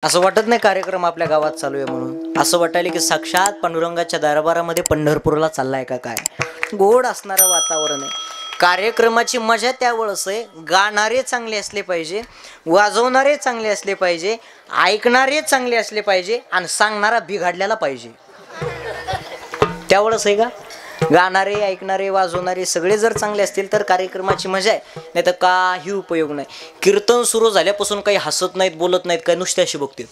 असं वाटत नाही कार्यक्रम आपल्या गावात चालू आहे म्हणून, असं वाटायला की साक्षात पांडुरंगाच्या दरबारामध्ये पंढरपूरला चाललाय का काय. गोड असणारं वातावरण आहे. कार्यक्रमाची मजा त्यावेळेस आहे, गाणारे चांगले असले पाहिजे, वाजवणारे चांगले असले पाहिजे, ऐकणारे चांगले असले पाहिजे आणि सांगणारा बिघडलेला पाहिजे. त्यावेळेस आहे का. गाणारे, ऐकणारे, वाजवणारे सगळे जर चांगले असतील तर कार्यक्रमाची मजा आहे, नाही तर काही उपयोग नाही. कीर्तन सुरू झाल्यापासून काही हसत नाहीत, बोलत नाहीत, काही नुसते अशी बघतील.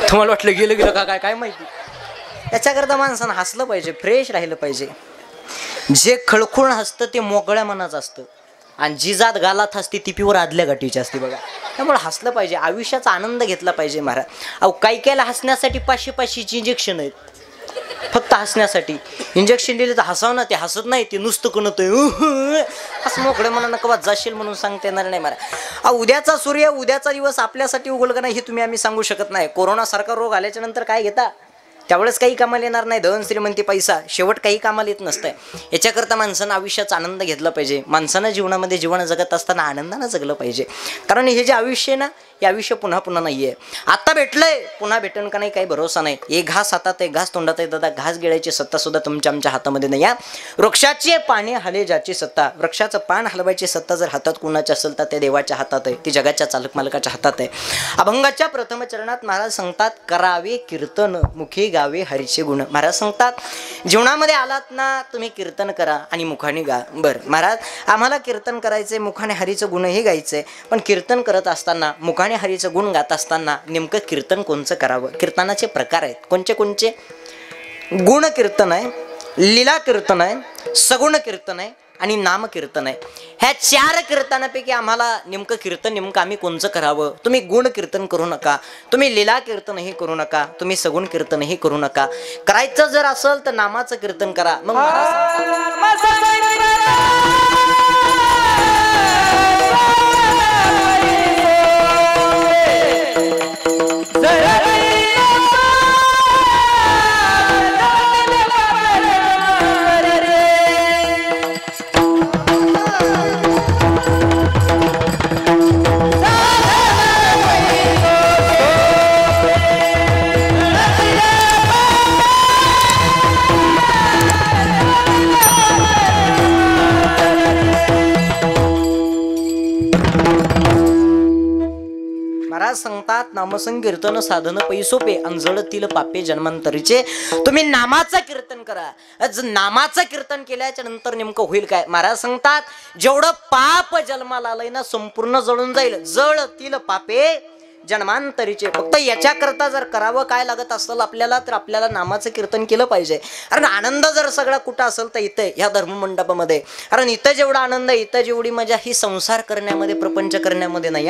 तुम्हाला वाटलं गेलं गेलं का काय काय माहिती. त्याच्याकरता माणसानं हसलं पाहिजे, फ्रेश राहिलं पाहिजे. जे खळखूळ हसतं ते मोकळ्या मनाचं असतं आणि जी जात गालात हसते ती प्युअर आदल्या गाठीची असते बघा. त्यामुळे हसलं पाहिजे, आयुष्याचा आनंद घेतला पाहिजे महाराज. अहो काही कायला हसण्यासाठी 500-500ची इंजेक्शन आहेत, फक्त हसण्यासाठी. इंजेक्शन दिले तर हसावं ना, ते हसत नाही, ते नुसतं कणतंय. असं मोकळ्या मनानं कवा जाशील म्हणून सांगता येणार नाही मला. उद्याचा सूर्य, उद्याचा दिवस आपल्यासाठी उगल का नाही हे तुम्ही आम्ही सांगू शकत नाही. कोरोना सारखा रोग आल्याच्या नंतर काय घेता, त्यावेळेस काही कामाला येणार नाही. धन श्रीमंती पैसा शेवट काही कामाला येत नसतंय. याच्याकरता माणसानं आयुष्याचा आनंद घेतला पाहिजे. माणसानं जीवनामध्ये जीवन जगत असताना आनंदानं जगलं पाहिजे. कारण हे जे आयुष्य आहे ना, हे आयुष्य पुन्हा पुन्हा नाहीये. आता भेटलंय, पुन्हा भेटन का नाही काही भरोसा नाही. एक घास हातात आहे, घास तोंडात आहे, दादा घास गिळायची सत्ता सुद्धा तुमच्या आमच्या हातामध्ये नाही. या वृक्षाची पाने हले ज्याची सत्ता, वृक्षाचं पान हलवायची सत्ता जर हातात कुणाच्या असेल तर त्या देवाच्या हातात आहे, ती जगाच्या चालक मालकाच्या हातात आहे. अभंगाच्या प्रथम चरणात महाराज सांगतात, करावे कीर्तन मुखी गावे हरीचे गुण. महाराज सांगतात जीवनामध्ये आलात ना तुम्ही कीर्तन करा आणि मुखाने गा. बरं महाराज आम्हाला कीर्तन करायचंय, मुखाने हरीचं गुणही गायचंय, पण कीर्तन करत असताना मुखाने हरीचं गुण गात असताना नेमकं कीर्तन कोणचं करावं. कीर्तनाचे प्रकार आहेत कोणचे कोणचे. गुण कीर्तन आहे, लीला कीर्तन आहे, सगुण कीर्तन आहे आणि नाम कीर्तन आहे. ह्या 4 कीर्तनापैकी आम्हाला नेमकं कीर्तन नेमकं आम्ही कोणचं करावं. तुम्ही गुण कीर्तन करू नका, तुम्ही लीला कीर्तनही करू नका, तुम्ही सगुण कीर्तनही करू नका. करायचं जर असेल तर नामाचं कीर्तन करा. मग सांगतात नामसंकीर्तन साधन पैसोपे अंजळतील पापे जन्मांतरीचे. तुम्ही नामाचं कीर्तन करा. नामाचं कीर्तन केल्याच्या नंतर नेमकं होईल काय. महाराज सांगतात जेवढं पाप जन्माला आलंय ना संपूर्ण जळून जाईल. जळतील पापे जन्मांतरीचे. फक्त याच्याकरता जर करावं काय लागत असेल आपल्याला तर आपल्याला नामाचं कीर्तन केलं पाहिजे. कारण आनंद जर सगळा कुठं असेल तर इथे ह्या धर्ममंडपामध्ये. कारण इथं जेवढा आनंद, इथं जेवढी मजा ही संसार करण्यामध्ये, प्रपंच करण्यामध्ये नाही.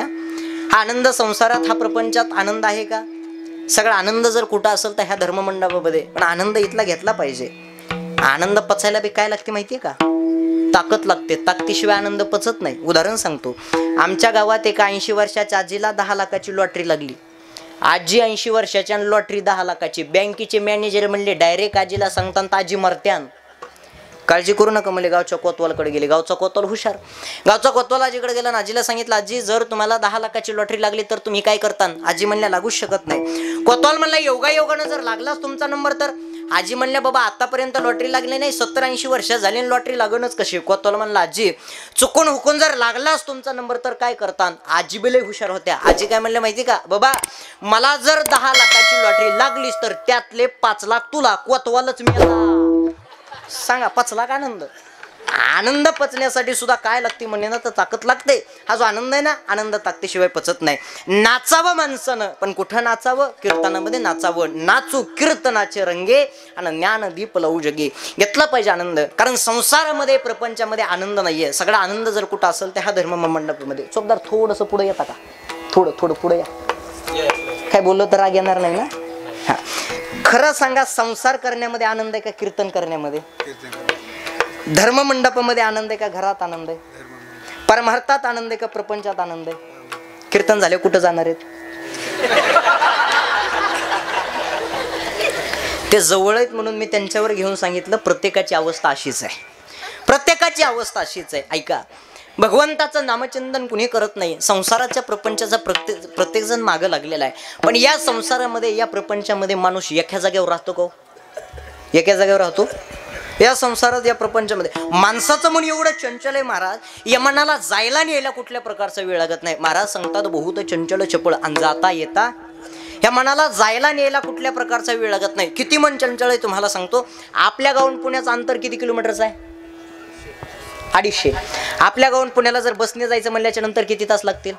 हा आनंद संसारात, हा प्रपंचात आनंद आहे का. सगळा आनंद जर कुठं असेल तर ह्या धर्ममंडपामध्ये. पण आनंद इथला घेतला पाहिजे. आनंद पचायला बी काय लागते माहितीये का, ताकद लागते. ताकदीशिवाय आनंद पचत नाही. उदाहरण सांगतो, आमच्या गावात एका 80 वर्षाच्या आजीला 10 लाखाची लॉटरी लागली. आजी 80 वर्षाच्या लॉटरी 10 लाखाची. बँकेचे मॅनेजर म्हणले डायरेक्ट आजीला सांगतात आजी मरत्यान, काळजी करू नका. मला गावच्या कोतवालकडे गेले. गावचा कोतवाल हुशार. गावचा कोतवाल आजीकडे गेला. आजीला सांगितलं आजी जर तुम्हाला 10 लाखाची लॉटरी लागली तर तुम्ही काय करता. आजी म्हणल्या लागूच शकत नाही. कोतवाल म्हणला योगायोगानं जर लागलाच तुमचा नंबर तर. आजी म्हणल्या बाबा आतापर्यंत लॉटरी लागली नाही, 70-80 वर्ष झाली लॉटरी लागणच कशी. कोतवाल म्हणला आजी चुकून हुकून जर लागलाच तुमचा नंबर तर काय करता. आजी बिले हुशार होत्या. आजी काय म्हणल्या माहिती का, बाबा मला जर 10 लाखाची लॉटरी लागलीच तर त्यातले 5 लाख तुला. कोतवालच मिळाला. सांगा 5 लाख आनंद. आनंद पचण्यासाठी सुद्धा काय लागते म्हणणे ना तर ताकद लागते. हा जो आनंद आहे ना, आनंद ताकदीशिवाय पचत नाही. नाचावं माणसानं, पण कुठं नाचावं, कीर्तनामध्ये नाचावं. नाचू कीर्तनाचे रंगे आणि ज्ञान दीप लवू जगे. घेतला पाहिजे आनंद. कारण संसारामध्ये, प्रपंचामध्ये आनंद नाहीये. सगळा आनंद जर कुठं असेल तर ह्या धर्म मंडपामध्ये. चोपदार थोडंसं पुढे येता का, थोडं थोडं पुढे या. काय बोललो तर राग येणार नाही ना. खरं सांगा, संसार करण्यामध्ये आनंद आहे का कीर्तन करण्यामध्ये? धर्म मंडपामध्ये आनंद आहे का घरात आनंद आहे? परमार्थात आनंद आहे का प्रपंचात आनंद आहे? कीर्तन झाले कुठं जाणार आहेत? ते जवळ आहेत म्हणून मी त्यांच्यावर घेऊन सांगितलं प्रत्येकाची अवस्था अशीच आहे, प्रत्येकाची अवस्था अशीच आहे. ऐका, भगवंताचं नामचिंतन कुणी करत नाही. संसाराच्या प्रपंचाचा प्रत्येक जण मागं लागलेला आहे. पण या संसारामध्ये या प्रपंचामध्ये माणूस एका जागेवर राहतो का? एका जागेवर राहतो? या संसारात या प्रपंचामध्ये माणसाचं मन एवढं चंचल आहे महाराज, या मनाला जायला आणि यायला कुठल्या प्रकारचा वेळ लागत नाही. महाराज सांगतात बहुत चंचल चपळ आणि जाता येता, या मनाला जायला आणि यायला कुठल्या प्रकारचा वेळ लागत नाही. किती मन चंचल आहे तुम्हाला सांगतो. आपल्या गावून पुण्याचं अंतर किती किलोमीटरचं आहे? 250. आपल्या गावून पुण्याला जर बसने जायचं म्हणल्याच्या नंतर किती तास लागतील?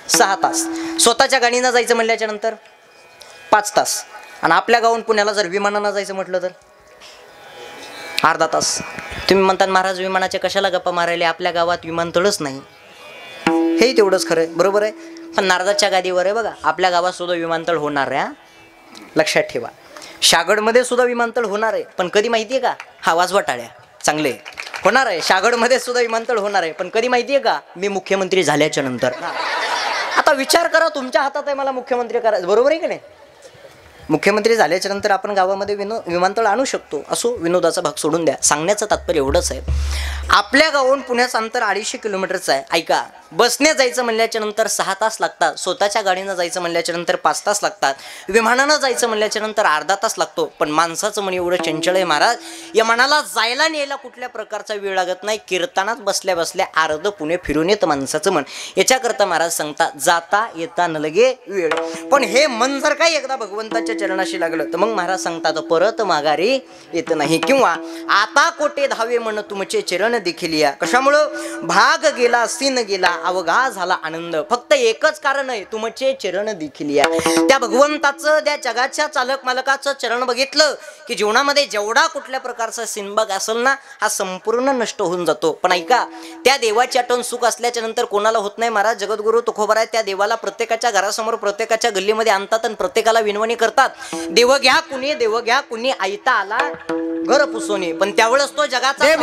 6 तास. स्वतःच्या गाडीनं जायचं म्हणल्याच्या नंतर 5 तास. आणि आपल्या गावून पुण्याला जर विमानानं जायचं म्हटलं तर अर्धा तास. तुम्ही म्हणतात महाराज विमानाच्या कशाला गप्पा मारायला, आपल्या गावात विमानतळच नाही. हे तेवढंच खरं आहे, बरोबर आहे. पण नारदाच्या गादीवर आहे बघा, आपल्या गावात सुद्धा विमानतळ होणार आहे. लक्षात ठेवा, शागडमध्ये सुद्धा विमानतळ होणार आहे. पण कधी माहिती आहे का? हा वाजवा टाळ्या, चांगले होणार आहे. शागडमध्ये सुद्धा विमानतळ होणार आहे. पण कधी माहिती आहे का? मी मुख्यमंत्री झाल्याच्या नंतर. आता विचार करा, तुमच्या हातात आहे मला मुख्यमंत्री करायचं, बरोबर आहे की नाही? मुख्यमंत्री झाल्याच्या नंतर आपण गावामध्ये विमानतळ आणू शकतो. असो, विनोदाचा भाग सोडून द्या. सांगण्याचं तात्पर्य एवढंच आहे, आपल्या गावाहून पुण्याचं अंतर 250 किलोमीटरचं आहे. ऐका, बसने जायचं म्हणल्याच्या नंतर 6 तास लागतात. स्वतःच्या गाडीनं जायचं म्हणल्याच्या नंतर 5 तास लागतात. विमानानं जायचं म्हणल्याच्या नंतर अर्धा तास लागतो. पण माणसाचं मन एवढं चंचल आहे महाराज, या मनाला जायला आणि यायला कुठल्या प्रकारचा वेळ लागत नाही. कीर्तनात बसल्या बसल्या अर्ध पुणे फिरून येतं माणसाचं मन. याच्याकरता महाराज सांगतात जाता येता न लगे वेळ. पण हे मन जर काही एकदा भगवंताच्या चरणाशी लागलं तर मग महाराज सांगतात परत माघारी येत नाही. किंवा आता कोटे धावे मन तुमचे चरण देखील या. कशामुळं? भाग गेला सीन गेला अवघा झाला आनंद. फक्त एकच कारण आहे, तुमचे चरण देखील या. त्या भगवंताचं, त्या जगाच्या चालक मालकाचं चरण बघितलं की जीवनामध्ये जेवढा कुठल्या प्रकारचा सिनबाग असेल ना, हा संपूर्ण नष्ट होऊन जातो. पण ऐका, त्या देवाची आठवण सुख असल्याच्या नंतर कोणाला होत नाही महाराज. जगद्गुरु तुकोबाराय त्या देवाला प्रत्येकाच्या घरासमोर प्रत्येकाच्या गल्लीमध्ये आणतात आणि प्रत्येकाला विनवणी करतात, देव घ्या कुणी, देव घ्या कुणी, आयता आला घर पुसोनी. पण त्यावेळेस तो जगाचा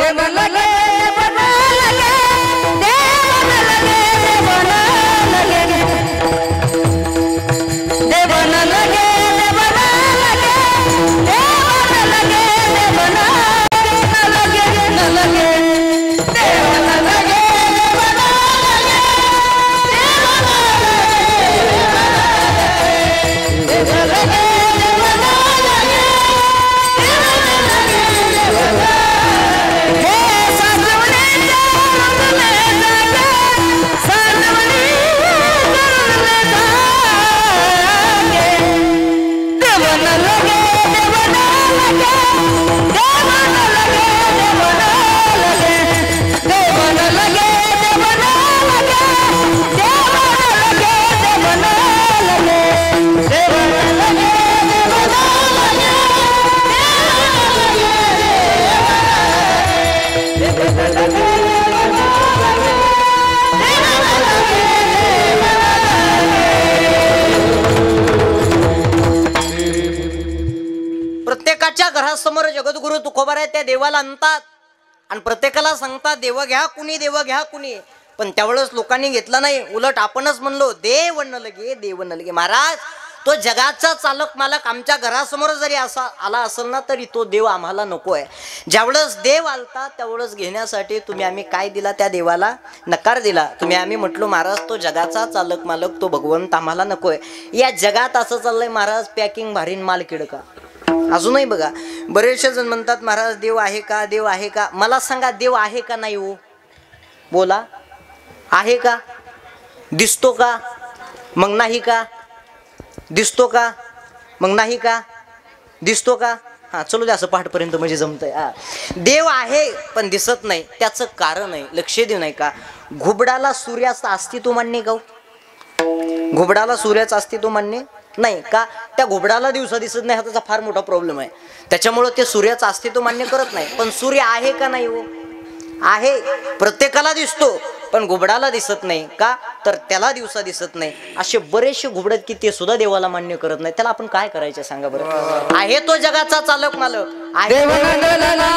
प्रत्येकाच्या घरासमोर जगद्गुरु तुकोबाराय त्या देवाला आणतात आणि प्रत्येकाला सांगतात देव घ्या कुणी, देव घ्या कुणी. पण त्यावेळेस लोकांनी घेतलं नाही, उलट आपणच म्हणलो देव न लगे, देव न लगे. महाराज, तो जगाचा चालक मालक आमच्या घरासमोर जरी असा आला असेल ना तरी तो देव आम्हाला नको आहे. ज्यावेळेस देव आलता त्यावेळेस घेण्यासाठी आम्ही काय दिला? त्या देवाला नकार दिला. आम्ही म्हटलो महाराज तो जगाचा चालक मालक तो भगवंत आम्हाला नको आहे. या जगात असं चाललंय महाराज, पॅकिंग भारीन माल किडका. अजूनही बघा बरेचसे जण म्हणतात महाराज देव आहे का, देव आहे का. मला सांगा देव आहे का नाही हो? बोला, आहे का? दिसतो का? मग नाही का? दिसतो का? मग नाही का? दिसतो का? हा, चलो द्या असं पाठपर्यंत म्हणजे जमतंय. देव आहे पण दिसत नाही, त्याचं कारण आहे, लक्ष देऊ नाही का? घुबडाला सूर्याचं अस्तित्व मान्य का? घुबडाला सूर्याचं अस्तित्व मान्य नाही का? त्या घुबडाला दिवसा दिसत नाही, हा त्याचा फार मोठा प्रॉब्लेम आहे. त्याच्यामुळे ते सूर्याचं अस्तित्व मान्य करत नाही. पण सूर्य आहे का नाही हो? आहे, प्रत्येकाला दिसतो पण घुबडाला दिसत नाही का? तर त्याला दिवसा दिसत नाही. असे बरेचसे घुबडत की ते सुद्धा देवाला मान्य करत नाही. त्याला आपण काय करायचं सांगा बरं? आहे तो जगाचा चालक मालक देवनंदला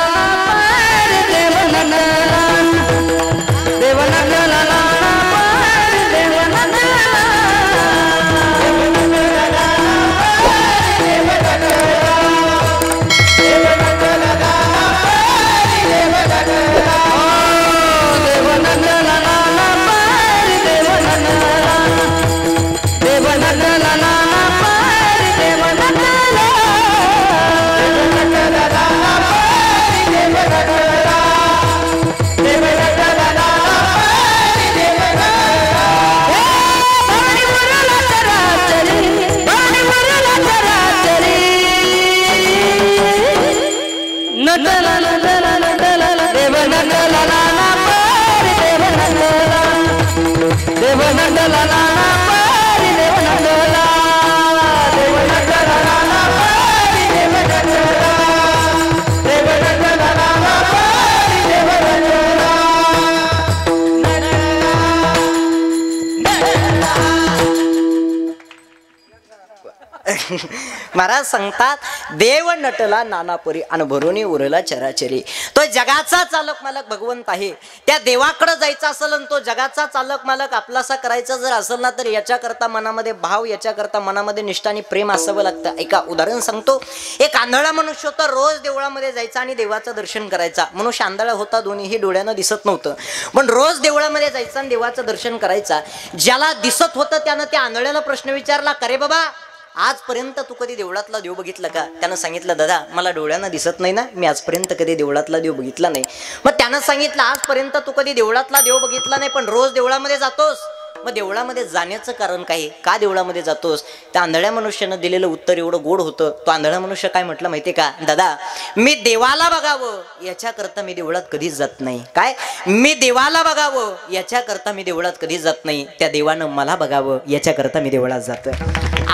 महाराज सांगतात देव नटला नानापरी आणि भरोनी उरला चराचरी. तो जगाचा चालक मालक भगवंत आहे. त्या देवाकडे जायचं असेल आणि तो जगाचा चालक मालक आपलासा करायचा जर असेल ना तर याच्याकरता मनामध्ये भाव, याच्याकरता मनामध्ये निष्ठा आणि प्रेम असावं लागतं. एका उदाहरण सांगतो. एक आंधळा मनुष्य होता. रोज देवळामध्ये जायचा आणि देवाचं दर्शन करायचा. मनुष्य आंधळा होता, दोन्हीही डोळ्यानं दिसत नव्हतं, पण रोज देवळामध्ये जायचा आणि देवाचं दर्शन करायचा. ज्याला दिसत होतं त्यानं त्या आंधळ्याला प्रश्न विचारला, करे बाबा आजपर्यंत तू कधी देवळातला देव बघितला का? त्यानं सांगितलं, दादा मला डोळ्यांना दिसत नाही ना, मी आजपर्यंत कधी देवळातला देव बघितला नाही. मग त्यानं सांगितलं, आजपर्यंत तू कधी देवळातला देव बघितला नाही पण रोज देवळामध्ये जातोस, मग देवळामध्ये जाण्याचं कारण काय? का देवळामध्ये जातोस? त्या आंधळ्या मनुष्यानं दिलेलं उत्तर एवढं गोड होतं. तो आंधळा मनुष्य काय म्हटलं माहितीये का? दादा मी देवाला बघावं याच्याकरता मी देवळात कधीच जात नाही. काय? मी देवाला बघावं याच्याकरता मी देवळात कधीच जात नाही. त्या देवानं मला बघावं याच्याकरता मी देवळात जातो.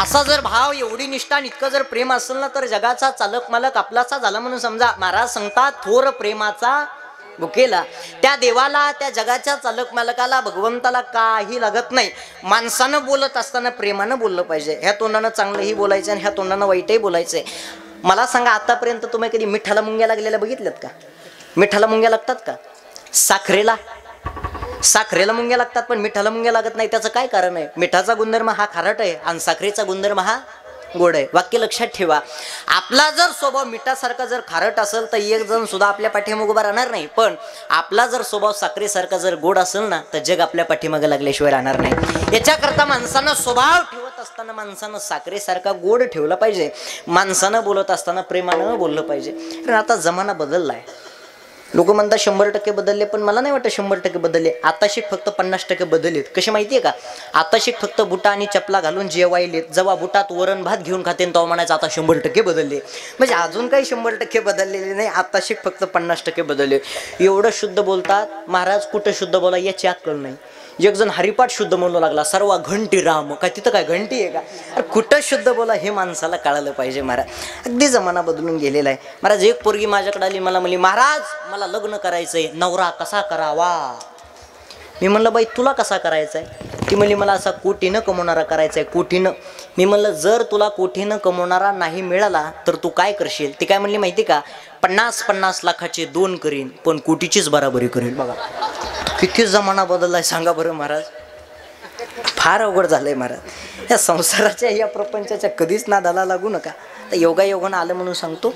असा जर भाव, एवढी निष्ठा, इतकं जर प्रेम असेल ना तर जगाचा चालक मालक आपलाचा झाला म्हणून समजा. महाराज सांगतात थोर प्रेमाचा भुकेला. त्या देवाला, त्या जगाच्या चालक मालकाला, भगवंताला काही लागत नाही. माणसानं बोलत असताना प्रेमानं बोललं पाहिजे. ह्या तोंडानं चांगलंही बोलायचं आणि ह्या तोंडानं वाईटही बोलायचंय. मला सांगा, आतापर्यंत तुम्ही कधी मिठाला मुंग्या लागलेल्या बघितल्यात का? मिठाला मुंग्या लागतात का? साखरेला मुंग्या लागतात पण मिठाला मुंग्या लागत नाही. त्याचं काय कारण आहे? मिठाचा गुणधर्म हा खारट आहे आणि साखरेचा गुणधर्म हा गोड आहे. वाक्य लक्षात ठेवा. आपला जर स्वभाव मिठासारखा जर खारट असेल तर एक जण सुद्धा आपल्या पाठीमागे उभा राहणार नाही. पण आपला जर स्वभाव साखरेसारखा जर गोड असेल ना तर जग आपल्या पाठीमागे लागल्याशिवाय राहणार नाही. याच्याकरता माणसानं स्वभाव ठेवत असताना माणसानं साखरेसारखा गोड ठेवला पाहिजे. माणसानं बोलत असताना प्रेमानं बोललं पाहिजे. कारण आता जमाना बदललाय. लोक म्हणतात 100% बदलले, पण मला नाही वाटत 100% बदलले. आता शिक फक्त 50% बदललेत. कसे माहितीये का? आता शिक फक्त बुटा आणि चपला घालून जेवायलेत. जेव्हा बुटात वरण भात घेऊन खाते तेव्हा म्हणायचं आता 100% बदलले. म्हणजे अजून काही 100% बदललेले नाही. आता शिक फक्त 50% बदलले. एवढं शुद्ध बोलतात. महाराज कुठं शुद्ध बोला याची अक्कल नाही. एक जण हरिपाठ शुद्ध म्हणू लागला, सर्व घंटी राम. काय तिथं काय घंटी आहे का? अरे कुठं शुद्ध बोला हे माणसाला कळालं पाहिजे. महाराज अगदी जमाना बदलून गेलेला आहे. महाराज एक पोरगी माझ्याकडे आली, मला म्हणली, महाराज मला लग्न करायचंय, नवरा कसा करावा? मी म्हणलं, बाई तुला कसा करायचा आहे? ती म्हणली, मला असा कोटीनं कमवणारा करायचा आहे, कोटीनं. मी म्हणलं, जर तुला कोटीनं कमवणारा नाही मिळाला तर तू काय करशील? ती काय म्हणली माहिती का? 50-50 लाखाचे 2 करीन पण कोटीचीच बराबरी करीन. बघा किती जमाना बदललाय सांगा बरं महाराज. फार अवघड झालंय महाराज. या संसाराच्या, या प्रपंचाच्या कधीच नादाला लागू नका. तर योगायोगानं आलं म्हणून सांगतो.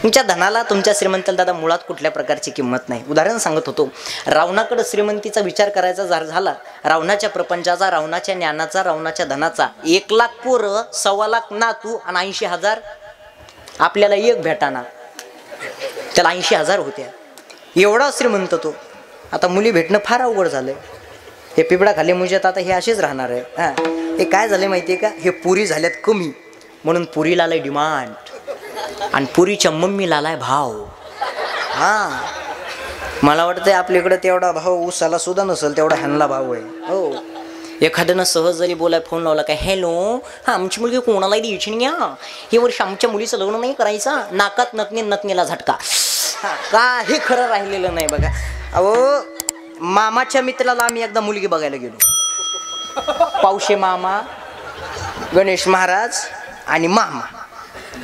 तुमच्या धनाला, तुमच्या श्रीमंताला दादा मुळात कुठल्या प्रकारची किंमत नाही. उदाहरण सांगत होतो. रावणाकडे श्रीमंतीचा विचार करायचा जर झाला, रावणाच्या प्रपंचाचा, रावणाच्या ज्ञानाचा, रावणाच्या धनाचा, 1 लाख पोरं, 1.25 लाख नातू आणि 80,000 आपल्याला एक भेटाना. त्याला 80,000 होत्या. एवढा श्रीमंत तो. आता मुली भेटणं फार अवघड झालंय. हे पिपळा खाली मुंजात आता हे असेच राहणार आहे. हा, हे काय झाले माहितीये का? हे पुरी झाल्यात कमी म्हणून पुरीला आलाय डिमांड आणि पुरीच्या मम्मीला आलाय भाव. हा, मला वाटतंय आपल्याकडे तेवढा भाव ऊसाला सुद्धा नसेल तेवढा ह्यांना भाव आहे. हो, एखाद्यानं सहज जरी बोलाय फोन लावला काय, हॅलो हा आमची मुलगी कोणालाही द्यायची नाही, हा हे वर्ष आमच्या मुलीचं लग्न नाही करायचं, नाकात नतनी नतनीला झटका. काही खरं राहिलेलं नाही बघा. अहो, मामाच्या मित्राला आम्ही एकदा मुलगी बघायला गेलो. पावशे मामा, गणेश महाराज आणि मामा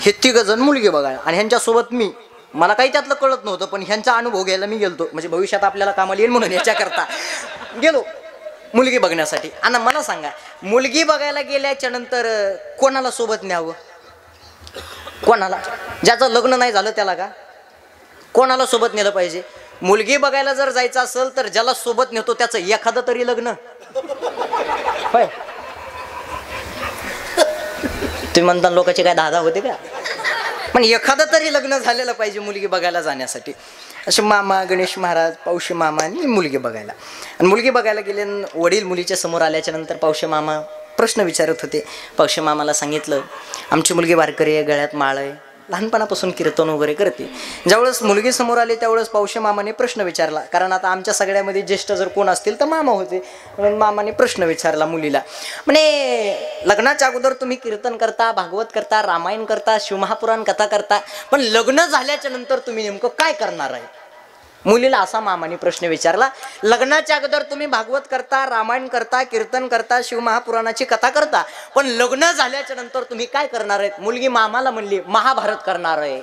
हे 3 जण मुलगी बघायला, आणि ह्यांच्यासोबत मी. मला काही त्यातलं कळत नव्हतं, पण ह्यांचा अनुभव घ्यायला मी गेलतो, म्हणजे भविष्यात आपल्याला कामाला येईल म्हणून याच्याकरता गेलो मुलगी बघण्यासाठी. आणि मला सांगा, मुलगी बघायला गेल्याच्या नंतर कोणाला सोबत न्यावं? कोणाला? ज्याचं लग्न नाही झालं त्याला का? कोणाला सोबत नेलं पाहिजे? मुलगी बघायला जर जायचं असेल तर ज्याला सोबत नेतो त्याचं एखादं तरी लग्न. होय, तुम्ही म्हणता लोकांचे काय दादा होते का? पण एखादं तरी लग्न झालेलं पाहिजे मुलगी बघायला जाण्यासाठी. असे मामा गणेश महाराज, पावशी मामा आणि मुलगी बघायला. आणि मुलगी बघायला गेले, वडील मुलीच्या समोर आल्याच्या नंतर पावशी मामा प्रश्न विचारत होते. पावशी मामाला सांगितलं, आमची मुलगी वारकरी आहे, गळ्यात माळ आहे, लहानपणापासून कीर्तन वगैरे करते. ज्यावेळेस मुलगी समोर आली त्यावेळेस पावशी मामाने प्रश्न विचारला, कारण आता आमच्या सगळ्यामध्ये ज्येष्ठ जर कोण असतील तर मामा होते, म्हणून मामाने प्रश्न विचारला मुलीला, म्हणे लग्नाच्या अगोदर तुम्ही कीर्तन करता, भागवत करता, रामायण करता, शिवमहापुराण कथा करता, पण लग्न झाल्याच्या नंतर तुम्ही नेमकं काय करणार आहे? मुलीला असा मामाने प्रश्न विचारला. लग्नाच्या अगोदर तुम्ही भागवत करता, रामायण करता, कीर्तन करता, शिवमहापुराणाची कथा करता, पण लग्न झाल्याच्या नंतर तुम्ही काय करणार आहेत? मुलगी मामाला म्हणली, महाभारत करणार आहे.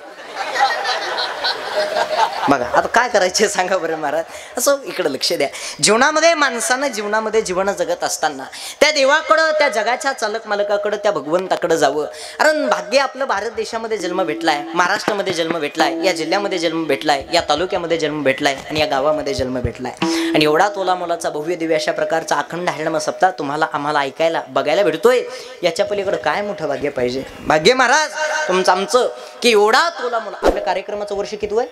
बघा आता काय करायचे सांगा बरं महाराज. असं इकडे लक्ष द्या. जीवनामध्ये माणसानं जीवनामध्ये जीवन जगत असताना त्या देवाकडं, त्या जगाच्या चालक मालकाकडं, त्या भगवंताकडं जावं. कारण भाग्य आपलं भारत देशामध्ये जन्म भेटलाय, महाराष्ट्रामध्ये जन्म भेटलाय, या जिल्ह्यामध्ये जन्म भेटलाय, या तालुक्यामध्ये जन्म भेटलाय आणि या गावामध्ये जन्म भेटलाय. आणि एवढा तोला मोलाचा भव्य दिव्य अशा प्रकारचा अखंड हरिनाम सप्ताह तुम्हाला आम्हाला ऐकायला बघायला भेटतोय. याच्या पलीकडे काय मोठं भाग्य पाहिजे? भाग्य महाराज तुमचं आमचं की एवढा तोला मोला. आपल्या कार्यक्रमाचं वर्ष किती आहे?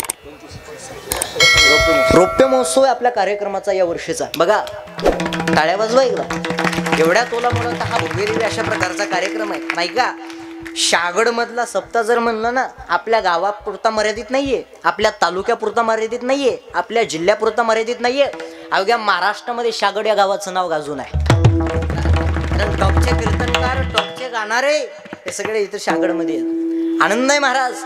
रौप्य महोत्सव आहे आपल्या कार्यक्रमाचा या वर्षीचा. बघा टाळ्या वाजवा एकदा. एवढ्या तोला मोलाचा हा भव्य दिव्य अशा प्रकारचा कार्यक्रम आहे. नाही का, शागड मधला सप्ताह जर म्हणलं ना, आपल्या गावापुरता मर्यादित नाहीये, आपल्या तालुक्यापुरता मर्यादित नाहीये, आपल्या जिल्ह्यापुरता मर्यादित नाहीये, अवघ्या महाराष्ट्रामध्ये शागड या गावाचं नाव गाजून आहे. टॉपचे कीर्तनकार, टॉपचे गाणारे हे सगळे इथं शागडमध्ये आहेत. आनंद आहे महाराज,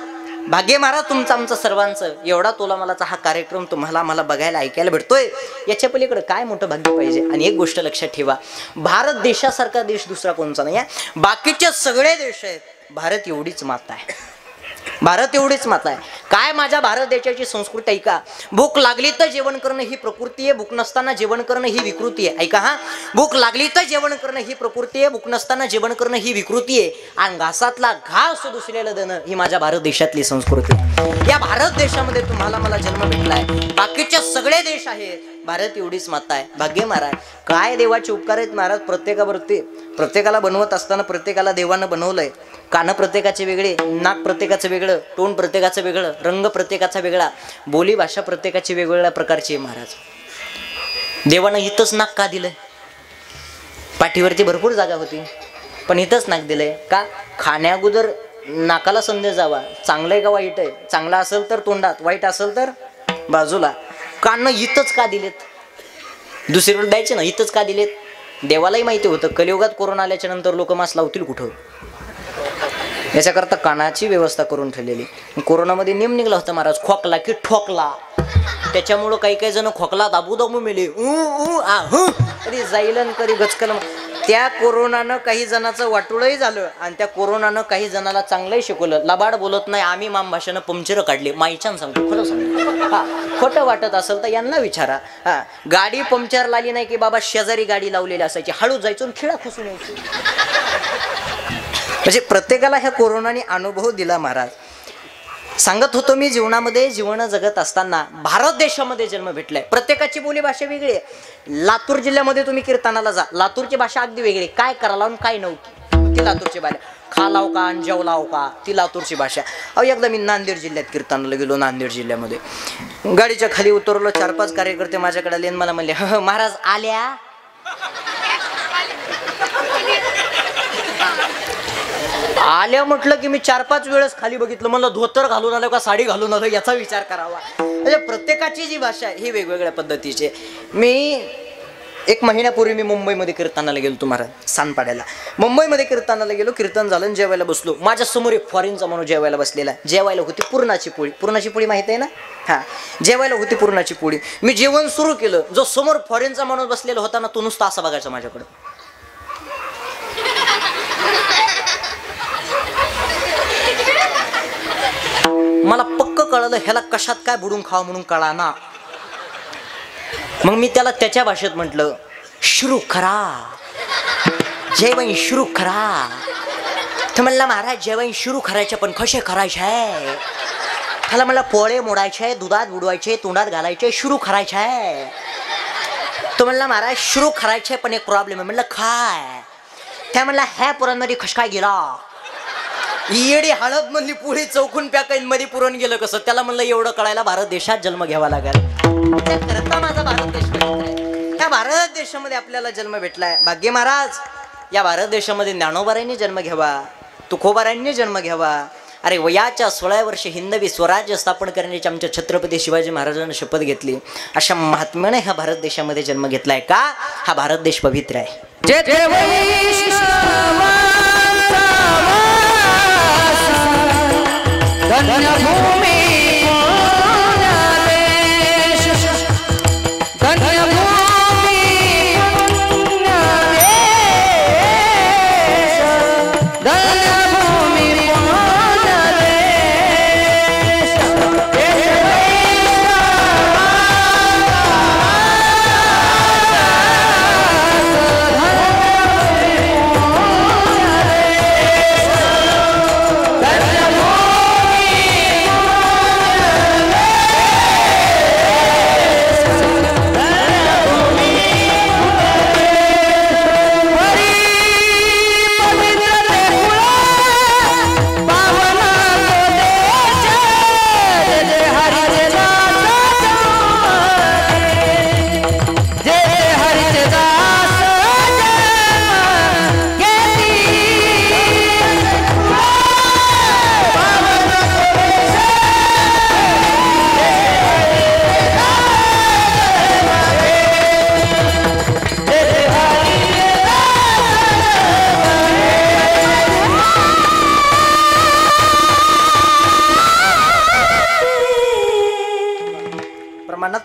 भाग्य महाराज तुमचं आमचं सर्वांचं. एवढा तोला मलाचा हा कार्यक्रम तुम्हाला आम्हाला बघायला ऐकायला भेटतोय. याच्या पलीकडे काय मोठं भाग्य पाहिजे? आणि एक गोष्ट लक्षात ठेवा, भारत देशासारखा देश दुसरा कोणचा नाही आहे. बाकीचे सगळे देश आहेत, भारत एवढीच माता आहे. भारत एवढीच माता आहे. काय माझ्या भारत देशाची संस्कृती ऐका. भूक लागली तर जेवण करणं ही प्रकृती आहे, भूक नसताना जेवण करणं ही विकृती आहे. ऐका हा, भूक लागली तर जेवण करणं ही प्रकृती आहे, भूक नसताना जेवण करणं ही विकृती आहे, आणि घासातला घास दुसऱ्याला देणं ही माझ्या भारत देशातली संस्कृती आहे. या भारत देशामध्ये तुम्हाला मला जन्म भेटलाय. बाकीचे सगळे देश आहेत, भारत एवढीच माता आहे. भाग्य महाराज काय देवाचे उपकार आहेत महाराज प्रत्येकावरती. प्रत्येकाला बनवत असताना प्रत्येकाला देवानं बनवलंय. कान प्रत्येकाचे वेगळे, नाक प्रत्येकाचं वेगळं, तोंड प्रत्येकाचं वेगळं, रंग प्रत्येकाचा वेगळा, बोली भाषा प्रत्येकाची वेगवेगळ्या प्रकारची आहे महाराज. देवानं इथंच नाक का दिलंय? पाठीवरती भरपूर जागा होती, पण इथंच नाक दिलंय का? खाण्याअगोदर नाकाला संदेश जावा, चांगलं आहे का वाईट आहे, चांगला असेल तर तोंडात, वाईट असेल तर बाजूला. कान इथंच का दिलेत? दुसरीकडे द्यायचे ना, इथंच का दिलेत? देवालाही माहिती होतं कलियुगात कोरोना आल्याच्या नंतर लोक मास्क लावतील कुठं, याच्याकरता कानाची व्यवस्था करून ठेवलेली. कोरोनामध्ये नेम निघला होता महाराज, खोकला की ठोकला. त्याच्यामुळं काही काही जण खोकला दाबू दाबू मेले, कधी जाईल आणि कधी गचकल. त्या कोरोनानं काही जणांचं वाटोळही झालं आणि त्या कोरोनानं काही जणाला चांगलंही शिकवलं. लबाड बोलत नाही आम्ही, माम भाषेनं पंक्चर काढले. माईच्यानं सांगतो, खरं सांगतो. हा, खोटं वाटत असेल तर यांना विचारा. हा, गाडी पंक्चर लावली नाही की बाबा शेजारी गाडी लावलेली असायची, हळू जायचो आणि खिळा खसून यायची. म्हणजे प्रत्येकाला ह्या कोरोनाने अनुभव दिला महाराज. सांगत होतो मी, जीवनामध्ये जीवन जगत असताना भारत देशामध्ये जन्म भेटलाय. प्रत्येकाची बोली भाषा वेगळी आहे. लातूर जिल्ह्यामध्ये तुम्ही कीर्तनाला जा, लातूरची भाषा अगदी वेगळी. काय करा लावून काय नव्हती ती लातूरची भाषा. खा लाव का आणि जेव लाव का ती लातूरची भाषा. अहो एकदा मी नांदेड जिल्ह्यात कीर्तनाला गेलो. नांदेड जिल्ह्यामध्ये गाडीच्या खाली उतरलो, 4-5 कार्यकर्ते माझ्याकडे आले आणि मला म्हणले, महाराज आल्या? आल्या म्हटलं की मी 4-5 वेळेस खाली बघितलं, मला धोतर घालून आलो का साडी घालून आलो याचा विचार करावा. म्हणजे प्रत्येकाची जी भाषा आहे ही वेगवेगळ्या पद्धतीची. मी 1 महिन्यापूर्वी मी मुंबईमध्ये कीर्तनाला गेलो तुम्हाला सानपाड्याला. मुंबईमध्ये कीर्तनाला गेलो, कीर्तन झालं, जेवायला बसलो. माझ्या समोर एक फॉरेनचा माणूस जेवायला बसलेला. जेवायला होती पुरणाची पोळी. पुरणाची पोळी माहित आहे ना? हा, जेवायला होती पुरणाची पोळी. मी जेवण सुरू केलं. जो समोर फॉरेनचा माणूस बसलेला होता ना, तो नुसता असा बघायचा माझ्याकडे. मला पक्क कळलं ह्याला कशात काय बुडून खावं म्हणून कळाना. मग मी त्याला त्याच्या भाषेत म्हटलं, शुरू करा जेवण शुरू करा. तर म्हणला महाराज जेवण शुरू करायचे पण कसे करायचे. त्याला म्हणलं पोळे मोडायचे, दुधात बुडवायचे, तोंडात घालायचे, शुरू करायचे. तो म्हणला महाराज शुरू करायचे पण एक प्रॉब्लेम आहे. म्हणलं काय. त्या म्हणला ह्या पुरांमध्ये कश काय गेला. येडी हळद मधली पुढे चौकून पॅकाईन मध्ये पुरण गेलं कसं. त्याला म्हणलं एवढं कळायला भारत देशात जन्म घ्यावा लागेल. करता माझा भारत देश भेटलाय. त्या भारत देशामध्ये आपल्याला जन्म भेटलाय. भाग्य महाराज या भारत देशामध्ये ज्ञानोबारायांनी जन्म घ्यावा, तुकोबारायांनी जन्म घ्यावा. अरे वयाच्या 16 वर्ष हिंदवी स्वराज्य स्थापन करण्याची आमच्या छत्रपती शिवाजी महाराजांनी शपथ घेतली. अशा महात्म्याने हा भारत देशामध्ये जन्म घेतलाय. का हा भारत देश पवित्र आहे.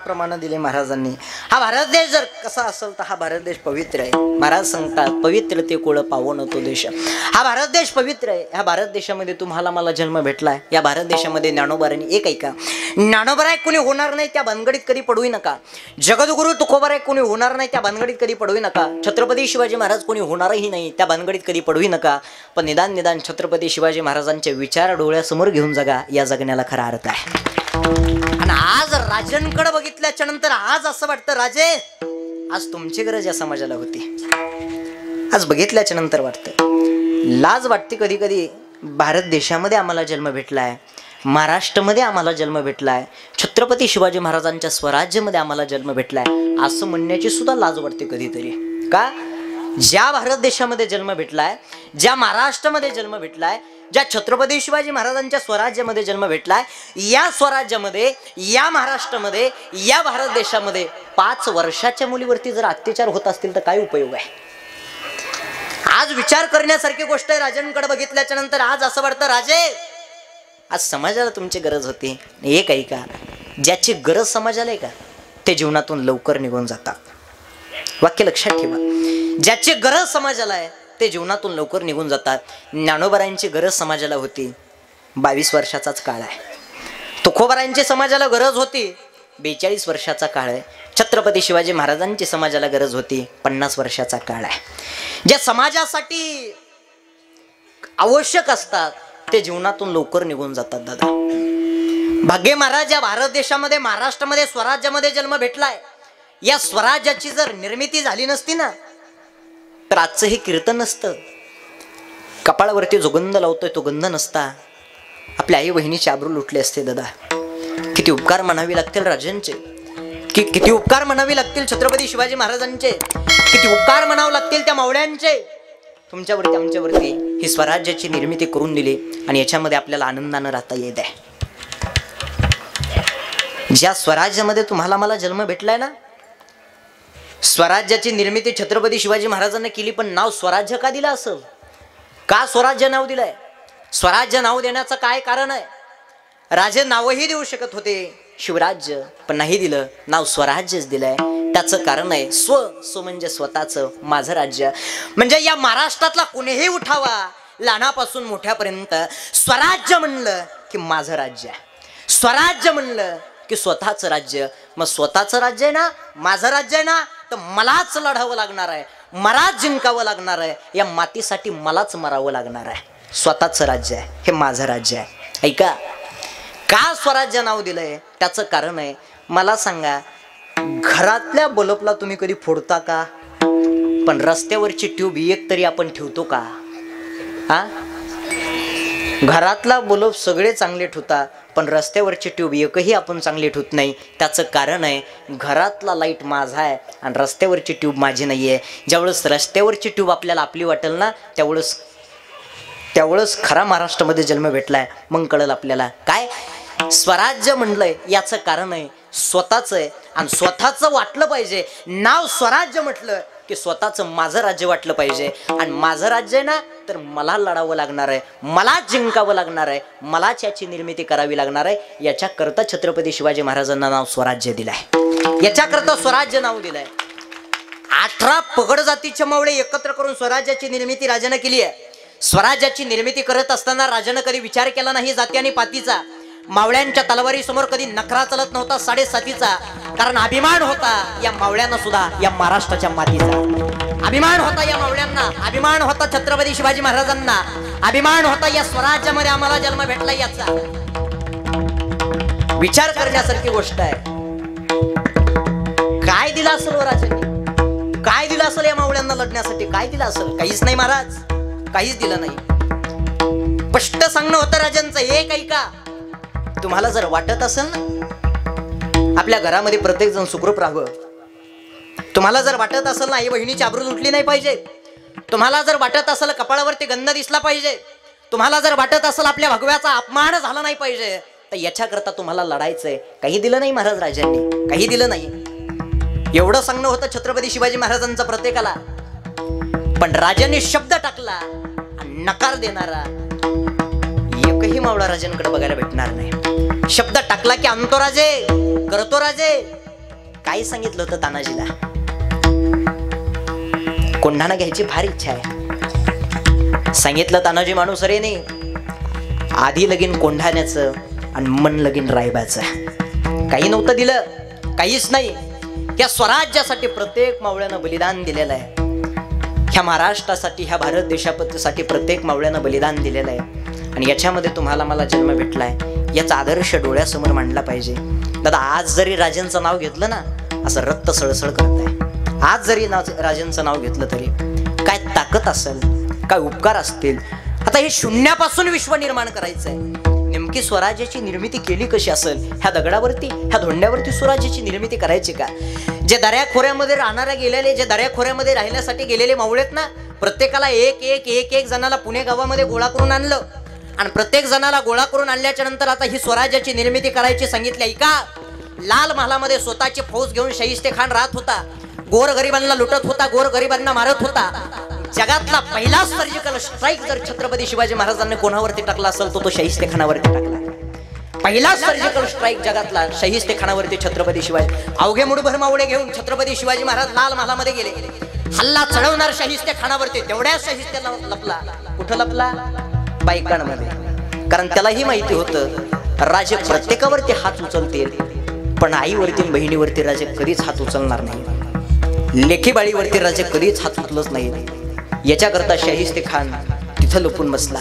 प्रमाण दिले महाराजांनी. हा भारत देश जर कसा असेल तर हा भारत देश पवित्र आहे. महाराज सांगतात पवित्र ते कुळ पावन तो देश. हा भारत देश पवित्र आहे. ह्या भारत देशामध्ये तुम्हाला मला जन्म भेटलाय. या भारत देशामध्ये ज्ञानोबारांनी एक ऐका, ज्ञानोबाराय कोणी होणार नाही त्या भानगडीत कधी पडू नका. जगद्गुरु तुकोबाराय कोणी होणार नाही त्या भानगडीत कधी पडू नका. छत्रपती शिवाजी महाराज कोणी होणारही नाही त्या भानगडीत कधी पडू नका. पण निदान छत्रपती शिवाजी महाराजांचे विचार डोळ्यासमोर घेऊन जगा. या जगण्याला खरा अर्थ आहे. आणि आज राजांकडे बघितल्याच्या नंतर आज असं वाटतं राजे आज तुमची गरज या समाजाला होती. आज बघितल्याच्या नंतर वाटतं लाज वाटते कधी कधी. भारत देशामध्ये आम्हाला जन्म भेटलाय, महाराष्ट्रामध्ये आम्हाला जन्म भेटलाय, छत्रपती शिवाजी महाराजांच्या स्वराज्यामध्ये आम्हाला जन्म भेटलाय असं म्हणण्याची सुद्धा लाज वाटते कधीतरी. का ज्या भारत देशामध्ये जन्म भेटलाय, ज्या महाराष्ट्रामध्ये जन्म भेटलाय, ज्या छत्रपती शिवाजी महाराजांच्या स्वराज्यामध्ये जन्म भेटलाय, या स्वराज्यामध्ये, या महाराष्ट्रामध्ये, या भारत देशामध्ये 5 वर्षाच्या मुलीवरती जर अत्याचार होत असतील तर काय उपयोग आहे. आज विचार करण्यासारखी गोष्ट आहे. राजांकडे बघितल्याच्या नंतर आज असं वाटतं राजे आज समाजाला तुमची गरज होती. एक ऐका, ज्याची गरज समाजाला आहे का ते जीवनातून लवकर निघून जातात. वाक्य लक्षात ठेवा. ज्याची गरज समाजाला आहे ते जीवनातून लवकर निघून जातात. ज्ञानोबारायांची गरज समाजाला होती 22 वर्षाचाच काळ आहे. तुकोबारायांची समाजाला गरज होती 42 वर्षाचा काळ आहे. छत्रपती शिवाजी महाराजांची समाजाला गरज होती 50 वर्षाचा काळ आहे. ज्या समाजासाठी आवश्यक असतात ते जीवनातून लवकर निघून जातात. दादा भाग्य महाराज या भारत देशामध्ये, महाराष्ट्रामध्ये, स्वराज्यामध्ये जन्म भेटलाय. या स्वराज्याची जर निर्मिती झाली नसती ना तर आजचं हे कीर्तन नसतं. कपाळावरती जो गंध लावतोय तो गंध नसता. आपल्या आई बहिणीचे आबरू लुटले असते. दादा किती उपकार म्हणावे लागतील राजांचे, किती उपकार म्हणावे लागतील छत्रपती शिवाजी महाराजांचे, किती उपकार म्हणावे लागतील त्या मावळ्यांचे. तुमच्यावरती आमच्यावरती ही स्वराज्याची निर्मिती करून दिली आणि याच्यामध्ये आपल्याला आनंदानं राहता येत आहे. ज्या स्वराज्यामध्ये तुम्हाला मला जन्म भेटलाय ना, स्वराज्याची निर्मिती छत्रपती शिवाजी महाराजांनी केली. पण नाव स्वराज्य का दिलं असेल? का स्वराज्य नाव दिलंय? स्वराज्य नाव देण्याचं काय कारण आहे? राजे नावही देऊ शकत होते शिवराज्य, पण नाही दिलं, नाव स्वराज्यच दिलंय. त्याचं कारण आहे स्व म्हणजे स्वतःचं, माझं राज्य. म्हणजे या महाराष्ट्रातला कुणीही उठावा लहानापासून मोठ्यापर्यंत स्वराज्य म्हणलं की माझं राज्य आहे. स्वराज्य म्हणलं की स्वतःचं राज्य. मग स्वतःचं राज्य आहे ना, माझं राज्य आहे ना, तर मलाच लढावं लागणार आहे, मलाच जिंकावं लागणार आहे, या मातीसाठी मलाच मरावं लागणार आहे. स्वतःचं राज्य आहे, हे माझं राज्य आहे. ऐका, का स्वराज्य नाव दिलंय त्याचं कारण आहे. मला सांगा, घरातल्या बल्बला तुम्ही कधी फोडता का? पण रस्त्यावरची ट्यूब एक तरी आपण ठेवतो का? हा, घरातला बल्ब सगळे चांगले ठेवता, पण रस्त्यावरची ट्यूब एकही आपण चांगली ठेवत नाही. त्याचं कारण आहे, घरातला लाईट माझा आहे आणि रस्त्यावरची ट्यूब माझी नाही आहे. ज्यावेळेस रस्त्यावरची ट्यूब आपल्याला आपली वाटेल ना, त्यावेळेस खरा महाराष्ट्रामध्ये जन्म भेटलाय. मग कळेल आपल्याला काय स्वराज्य म्हणलंय. याचं कारण आहे स्वतःचं आहे, आणि स्वतःचं वाटलं पाहिजे. नाव स्वराज्य म्हटलं की स्वतःचं माझं राज्य वाटलं पाहिजे. आणि माझं राज्य आहे ना, तर मला लढावं लागणार आहे, मलाच जिंकावं लागणार आहे, मलाच याची निर्मिती करावी लागणार आहे. याच्याकरता छत्रपती शिवाजी महाराजांना नाव स्वराज्य दिलंय. याच्याकरता स्वराज्य नाव दिलंय. 18 पगड जातीचे मावळे एकत्र करून स्वराज्याची निर्मिती राजानं केली आहे. स्वराज्याची निर्मिती करत असताना राजानं कधी विचार केला नाही जाती आणि पातीचा. मावळ्यांच्या तलवारी समोर कधी नखरा चलत नव्हता 7.7चा. कारण अभिमान होता या मावळ्यांना सुद्धा, या महाराष्ट्राच्या मातीचा अभिमान होता. या मावळ्यांना अभिमान होता, छत्रपती शिवाजी महाराजांना अभिमान होता. या स्वराज्यामध्ये आम्हाला जन्म भेटला, याचा विचार करण्यासारखी गोष्ट आहे. काय दिलं असेल राजांनी? काय दिलं असेल या मावळ्यांना लढण्यासाठी? काय दिलं असेल? काहीच नाही महाराज, काहीच दिलं नाही. स्पष्ट सांगणं होतं राजांचं. एक ऐका, तुम्हाला जर वाटत असेल ना आपल्या घरामध्ये प्रत्येक जण सुखरूप राहावं, तुम्हाला जर वाटत असेल ना आई बहिणीची आबरू लुटली नाही पाहिजे, तुम्हाला जर वाटत असेल कपाळावरती गंध दिसला पाहिजे, तुम्हाला जर वाटत असेल आपल्या भगव्याचा अपमान झाला नाही पाहिजे, तर याच्याकरता तुम्हाला लढायचंय. काही दिलं नाही महाराज राजांनी, काही दिलं नाही. एवढं सांगणं होतं छत्रपती शिवाजी महाराजांचं प्रत्येकाला. पण राजांनी शब्द टाकला, नकार देणारा एकही मावळा राजांकडे बघायला भेटणार नाही. शब्द टाकला की आणतो राजे, करतो राजे. काय सांगितलं होतं तानाजीला? कोंढाणा घ्यायची फार इच्छा आहे. सांगितलं तानाजी माणूसरेने, आधी लगीन कोंढाण्याचं आणि मन लगीन रायबाचं. काही नव्हतं दिलं, काहीच नाही. या स्वराज्यासाठी प्रत्येक मावळ्यानं बलिदान दिलेलं आहे. ह्या महाराष्ट्रासाठी, ह्या भारत देशासाठी प्रत्येक मावळ्यानं बलिदान दिलेलं आहे. आणि याच्यामध्ये तुम्हाला मला जन्म भेटलाय, याचा आदर्श डोळ्यासमोर मांडला पाहिजे. दादा, आज जरी राजांचं नाव घेतलं ना, असं रक्त सळसळ करत आहे. आज जरी राजांचं नाव घेतलं तरी काय ताकद असेल, काय उपकार असतील. आता हे शून्यापासून विश्व निर्माण करायचंय. नेमकी स्वराज्याची निर्मिती केली कशी असेल? ह्या दगडावरती, ह्या धोंड्यावरती स्वराज्याची निर्मिती करायची का? जे दऱ्याखोऱ्यामध्ये राहणाऱ्या गेलेले, जे दऱ्याखोऱ्यामध्ये राहण्यासाठी गेलेले मावळेत ना, प्रत्येकाला एक जणाला पुणे गावामध्ये गोळा करून आणलं. आणि प्रत्येक जणाला गोळा करून आणल्याच्या नंतर आता ही स्वराज्याची निर्मिती करायची सांगितली. ऐका, लाल महालामध्ये स्वतःची फौज घेऊन शाहिस्ते खान राहत होता. गोरगरिबांना लुटत होता, गोरगरिबांना मारत होता. जगातला पहिला सर्जिकल स्ट्राईक जर छत्रपती शिवाजी महाराजांनी कोणावरती टाकला असेल तो शाहिस्ते खानावरती टाकला. पहिला सर्जिकल स्ट्राईक जगातला शाहिस्ते खानावरती छत्रपती शिवाजी. अवघे मुठभर मावळे घेऊन छत्रपती शिवाजी महाराज लाल महालामध्ये गेले. हल्ला चढवणार शाहिस्ते खानावरती. तेवढ्याच शाहिस्तेला लपला. कुठं लपला? बायकांमध्ये. कारण त्यालाही माहिती होतं राजे प्रत्येकावरती हात उचलतील, पण आईवरती बहिणीवरती राजे कधीच हात उचलणार नाही. लेखीबाळीवरती राजे कधीच हात उचलत नाही. याच्याकरता शाहिस्ते खान तिथं लपून बसला.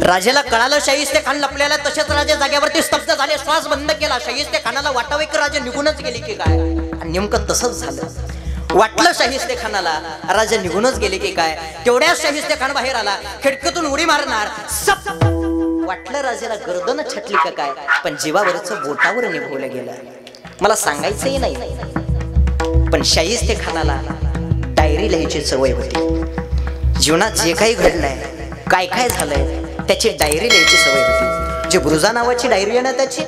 राजाला कळालं शाहिस्ते खान लपलेला, तसेच राजे जाग्यावरती स्तब्ध झाले, श्वास बंद केला. शाहिस्ते खानाला वाटावे की राजे निघूनच गेले की काय, आणि नेमकं तसंच झालं. वाटलं शाहिस्ते खानाला राजा निघूनच गेले की काय. तेवढ्याच शाहिस्ते खान बाहेर आला, खिडकीतून उडी मारणार. वाटलं राजाला गर्दन छटली का काय, पण जीवावरचं बोटावर निभवलं गेलं. मला सांगायचंही नाही, पण शाहिस्ते खानाला डायरी लिहायची सवय होती. जीवनात जे काही घडलंय, काय काय झालंय, त्याची डायरी लिहायची सवय होती. जे बुरुजा नावाची डायरी आहे ना, त्याची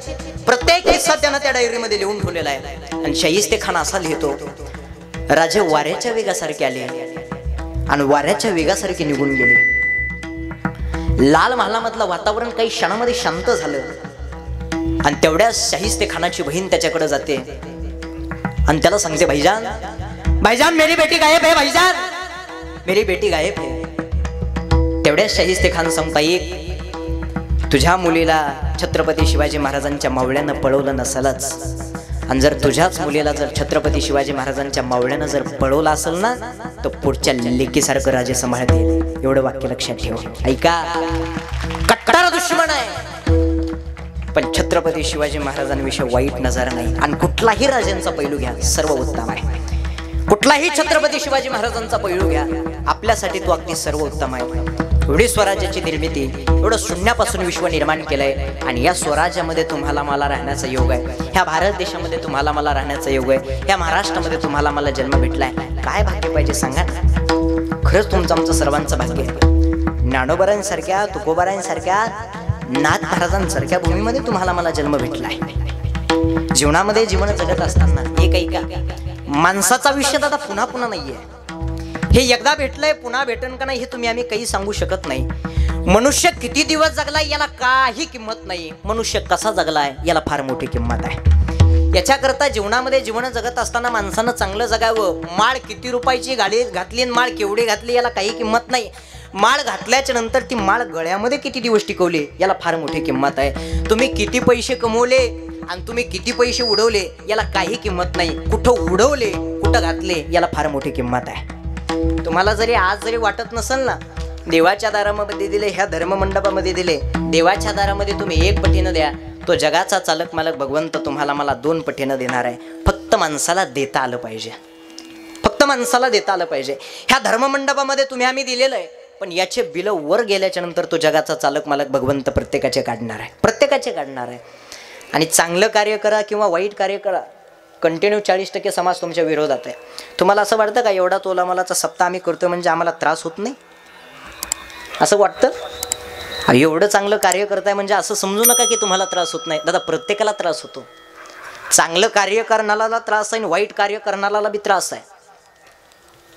प्रत्येक किस्सा त्यानं त्या डायरीमध्ये लिहून ठेवलेला आहे. आणि शाहिस्ते खान असा लिहितो, राजे वाऱ्याच्या वेगासारखे आले आणि वाऱ्याच्या वेगासारखे निघून गेले. लाल महालामधलं वातावरण काही क्षणामध्ये शांत झालं. आणि तेवढ्याच शाहिस्ते खानाची बहीण त्याच्याकडे जाते आणि त्याला सांगते, भाईजान, भाईजान मेरी बेटी गायब है, भाईजान मेरी बेटी गायब है. तेवढ्याच शाहिस्ते खान सांगता, एक तुझ्या मुलीला छत्रपती शिवाजी महाराजांच्या मावळ्यानं पळवलं नसलच, आणि जर तुझ्याच मुलीला जर छत्रपती शिवाजी महाराजांच्या मावळ्यानं जर पळवलं असेल ना, तर पुढच्या लेकीसारखं राजे सांभाळतील. एवढं वाक्य लक्षात ठेव. ऐका, कट्टर दुश्मन आहे, पण छत्रपती शिवाजी महाराजांविषयी वाईट नजर नाही. आणि कुठलाही राजांचा पैलू घ्या, सर्व उत्तम आहे. कुठलाही छत्रपती शिवाजी महाराजांचा पैलू घ्या, आपल्यासाठी तो अगदी सर्व उत्तम आहे. एवढी स्वराज्याची निर्मिती, एवढं शून्यापासून विश्व निर्माण केलंय, आणि या स्वराज्यामध्ये तुम्हाला मला राहण्याचा योग आहे. ह्या भारत देशामध्ये तुम्हाला मला राहण्याचा योग आहे. ह्या महाराष्ट्रामध्ये तुम्हाला मला जन्म भेटलाय. काय भाग्य पाहिजे सांगा ना. खरंच तुमचं आमचं सर्वांचं भाग्य आहे. ज्ञानोबारांसारख्या, तुकोबारांसारख्या, नाथ महाराजांसारख्या भूमीमध्ये तुम्हाला मला जन्म भेटलाय. जीवनामध्ये जीवन जगत असताना एक ऐका, माणसाचा विषय दादा पुन्हा पुन्हा नाहीये. हे एकदा भेटलंय, पुन्हा भेटन का नाही हे तुम्ही आम्ही काही सांगू शकत नाही. मनुष्य किती दिवस जगलाय याला काही किंमत नाही. मनुष्य कसा जगलाय याला फार मोठी किंमत आहे. याच्याकरता जीवनामध्ये जीवन जगत असताना माणसानं चांगलं जगावं. माळ किती रुपयाची गाडी घातली आणि माळ केवढी घातली याला काही किंमत नाही. माळ घातल्याच्या नंतर ती माळ गळ्यामध्ये किती दिवस टिकवली याला फार मोठी किंमत आहे. तुम्ही किती पैसे कमवले आणि तुम्ही किती पैसे उडवले याला काही किंमत नाही. कुठं उडवले, कुठं घातले याला फार मोठी किंमत आहे. तुम्हाला जरी आज जरी वाटत नसेल ना, देवाच्या दारामध्ये दिले, ह्या धर्ममंडपामध्ये दिले, देवाच्या दारामध्ये तुम्ही 1 पटीनं द्या, तो जगाचा चालक मालक भगवंत तुम्हाला मला 2 पटीनं देणार आहे. फक्त माणसाला देता आलं पाहिजे. फक्त माणसाला देता आलं पाहिजे. ह्या धर्ममंडपामध्ये तुम्ही आम्ही दिलेलं आहे, पण याचे बिल वर गेल्याच्या नंतर तो जगाचा चालक मालक भगवंत प्रत्येकाचे काढणार आहे. प्रत्येकाचे काढणार आहे. आणि चांगलं कार्य करा किंवा वाईट कार्य करा, कंटिन्यू 40% समाज तुमच्या विरोधात आहे. तुम्हाला असं वाटतं का एवढा तोला मलाचा सप्ताह आम्ही करतोय म्हणजे आम्हाला त्रास होत नाही? असं वाटतं? एवढं चांगलं कार्य करताय म्हणजे असं समजू नका की तुम्हाला त्रास होत नाही. दादा, प्रत्येकाला त्रास होतो. चांगलं कार्य करणाऱ्याला त्रास आहे आणि वाईट कार्य करणाऱ्याला बी त्रास आहे.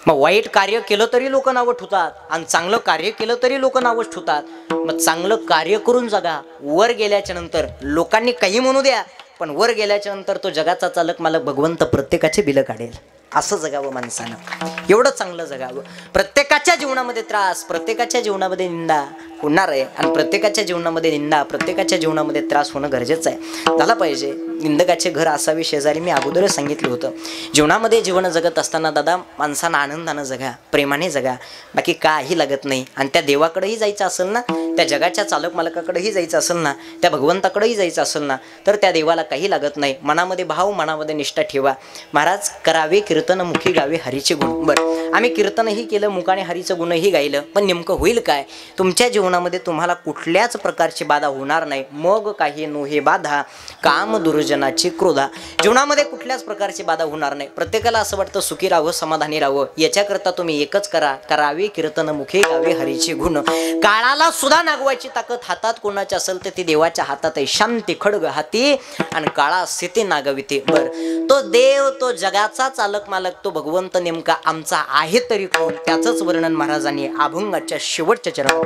मग वाईट कार्य केलं तरी लोक नावं ठेवतात आणि चांगलं कार्य केलं तरी लोक नावं ठेवतात. मग चांगलं कार्य करून जगा. वर गेल्याच्या नंतर लोकांनी काही म्हणू द्या, पण वर गेल्याच्या नंतर तो जगाचा चालक मालक भगवंत प्रत्येकाचे बिलं काढेल. असं जगावं माणसानं, एवढं चांगलं जगावं. प्रत्येकाच्या जीवनामध्ये त्रास, प्रत्येकाच्या जीवनामध्ये निंदा होणार आहे, आणि प्रत्येकाच्या जीवनामध्ये निंदा, प्रत्येकाच्या जीवनामध्ये त्रास होणं गरजेचं आहे. झाला पाहिजे. निंदकाचे घर असावे शेजारी, मी अगोदरच सांगितलं होतं. जीवनामध्ये जीवन जगत असताना दादा माणसानं आनंदानं जगा, प्रेमाने जगा, बाकी काही लागत नाही. आणि त्या देवाकडेही जायचं असेल ना, त्या जगाच्या चालक मालकाकडेही जायचं असेल ना, त्या भगवंताकडेही जायचं असेल ना, तर त्या देवाला काही लागत नाही. मनामध्ये भाव, मनामध्ये निष्ठा ठेवा. महाराज करावे कीर्तन, मुखी गावे हरीचे गुण. बरं, आम्ही कीर्तनही केलं, मुखाने हरीचं गुणही गायलं, पण नेमकं होईल काय? तुमच्या जीवनामध्ये तुम्हाला कुठल्याच प्रकारची बाधा होणार नाही. मग काही नोहे बाधा, काम दुर्जनाची क्रोधा. जीवनामध्ये कुठल्याच प्रकारची बाधा होणार नाही. प्रत्येकाला असं वाटतं सुखी राहावं, समाधानी राहावं. याच्याकरता तुम्ही एकच करा, करावे कीर्तन, मुखी गावे हरीचे गुण. काळाला सुद्धा नागवायची ताकद हातात कोणाची असेल तर ती देवाच्या हातात आहे. शांती खडग हाती आणि काळा स्थिती नागविते. बर, तो देव, तो जगाचा चालक मालक, तो भगवंत नेमका आमचा आहे तरी कोण? त्याचंच वर्णन महाराजांनी अभंगाच्या शेवटच्या चरणात